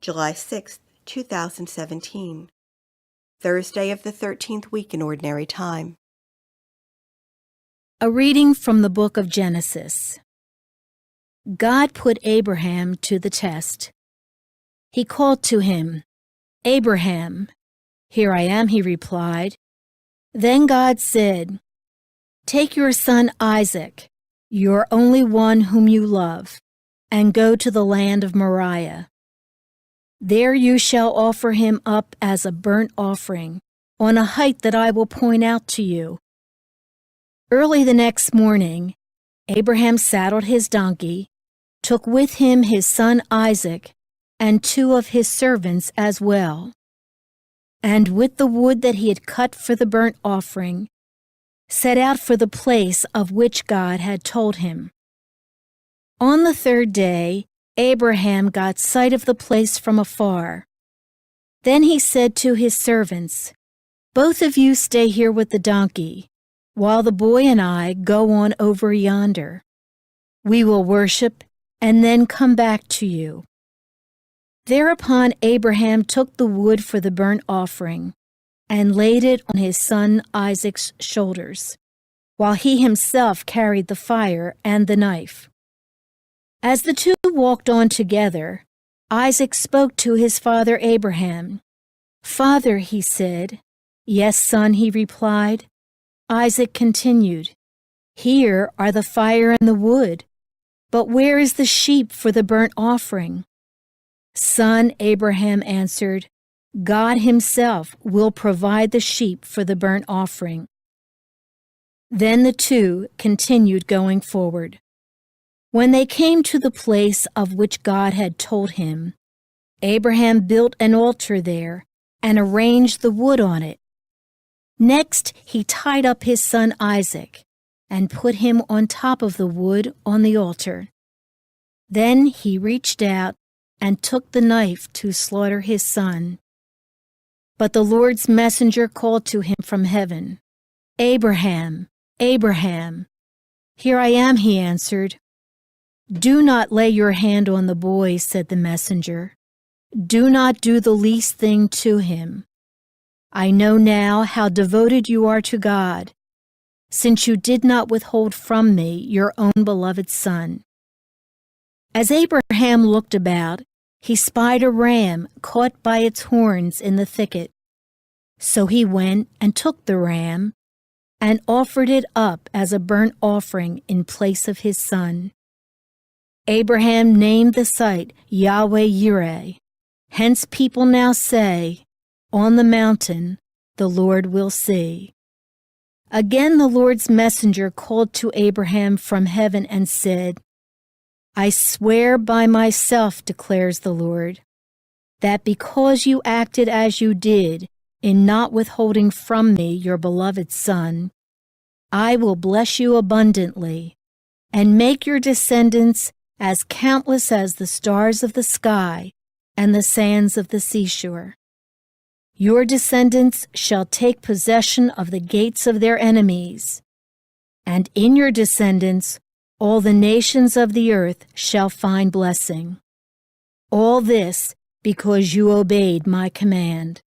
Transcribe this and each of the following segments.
July 6th, 2017. Thursday of the 13th week in Ordinary Time. A reading from the book of Genesis. God put Abraham to the test. He called to him, "Abraham." "Here I am," he replied. Then God said, "Take your son Isaac, your only one whom you love, and go to the land of Moriah. There you shall offer him up as a burnt offering on a height that I will point out to you." Early the next morning, Abraham saddled his donkey, took with him his son Isaac, and 2 of his servants as well, and with the wood that he had cut for the burnt offering, set out for the place of which God had told him. On the 3rd day, Abraham got sight of the place from afar. Then he said to his servants, "Both of you stay here with the donkey, while the boy and I go on over yonder. We will worship and then come back to you." Thereupon Abraham took the wood for the burnt offering and laid it on his son Isaac's shoulders, while he himself carried the fire and the knife. As the 2 walked on together, Isaac spoke to his father Abraham. "Father," he said. "Yes, son," he replied. Isaac continued, "Here are the fire and the wood, but where is the sheep for the burnt offering?" "Son," Abraham answered, "God himself will provide the sheep for the burnt offering." Then the 2 continued going forward. When they came to the place of which God had told him, Abraham built an altar there and arranged the wood on it. Next, he tied up his son Isaac and put him on top of the wood on the altar. Then he reached out and took the knife to slaughter his son. But the Lord's messenger called to him from heaven, "Abraham, Abraham." "Here I am," he answered. "Do not lay your hand on the boy," said the messenger. "Do not do the least thing to him. I know now how devoted you are to God, since you did not withhold from me your own beloved son." As Abraham looked about, he spied a ram caught by its horns in the thicket. So he went and took the ram and offered it up as a burnt offering in place of his son. Abraham named the site Yahweh-Yireh. Hence people now say, "On the mountain the Lord will see." Again the Lord's messenger called to Abraham from heaven and said, "I swear by myself, declares the Lord, that because you acted as you did in not withholding from me your beloved son, I will bless you abundantly and make your descendants as countless as the stars of the sky and the sands of the seashore. Your descendants shall take possession of the gates of their enemies, and in your descendants all the nations of the earth shall find blessing. All this because you obeyed my command."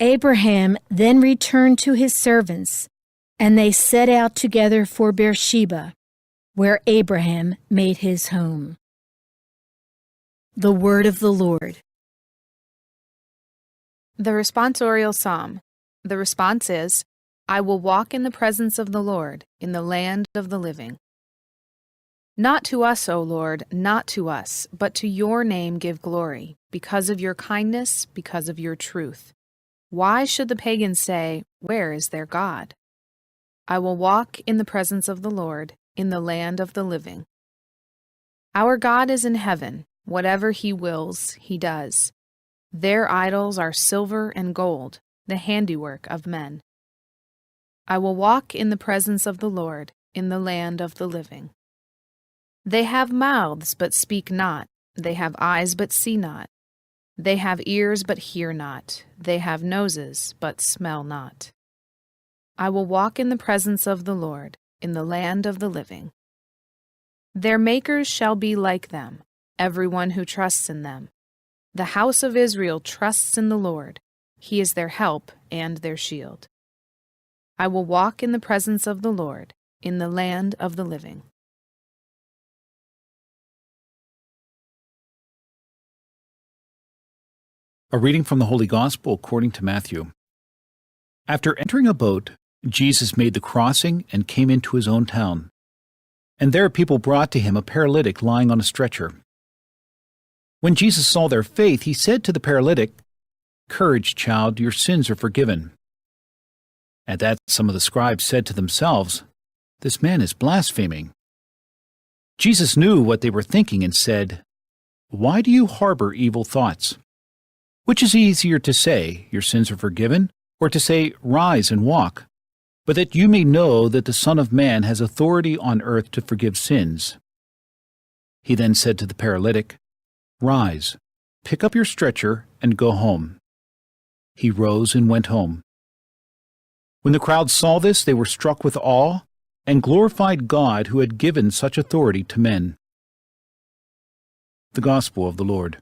Abraham then returned to his servants, and they set out together for Beersheba, where Abraham made his home. The Word of the Lord. The responsorial psalm. The response is, "I will walk in the presence of the Lord, in the land of the living." Not to us, O Lord, not to us, but to your name give glory, because of your kindness, because of your truth. Why should the pagans say, "Where is their God?" I will walk in the presence of the Lord, in the land of the living. Our God is in heaven. Whatever he wills, he does. Their idols are silver and gold, the handiwork of men. I will walk in the presence of the Lord, in the land of the living. They have mouths but speak not, they have eyes but see not. They have ears but hear not, they have noses but smell not. I will walk in the presence of the Lord, in the land of the living. Their makers shall be like them, everyone who trusts in them. The house of Israel trusts in the Lord. He is their help and their shield. I will walk in the presence of the Lord in the land of the living. A reading from the Holy Gospel according to Matthew. After entering a boat, Jesus made the crossing and came into his own town. And there people brought to him a paralytic lying on a stretcher. When Jesus saw their faith, he said to the paralytic, "Courage, child, your sins are forgiven." At that some of the scribes said to themselves, "This man is blaspheming." Jesus knew what they were thinking and said, "Why do you harbor evil thoughts? Which is easier to say, 'Your sins are forgiven,' or to say, 'Rise and walk'? But that you may know that the Son of Man has authority on earth to forgive sins." He then said to the paralytic, "Rise, pick up your stretcher, and go home." He rose and went home. When the crowd saw this, they were struck with awe and glorified God who had given such authority to men. The Gospel of the Lord.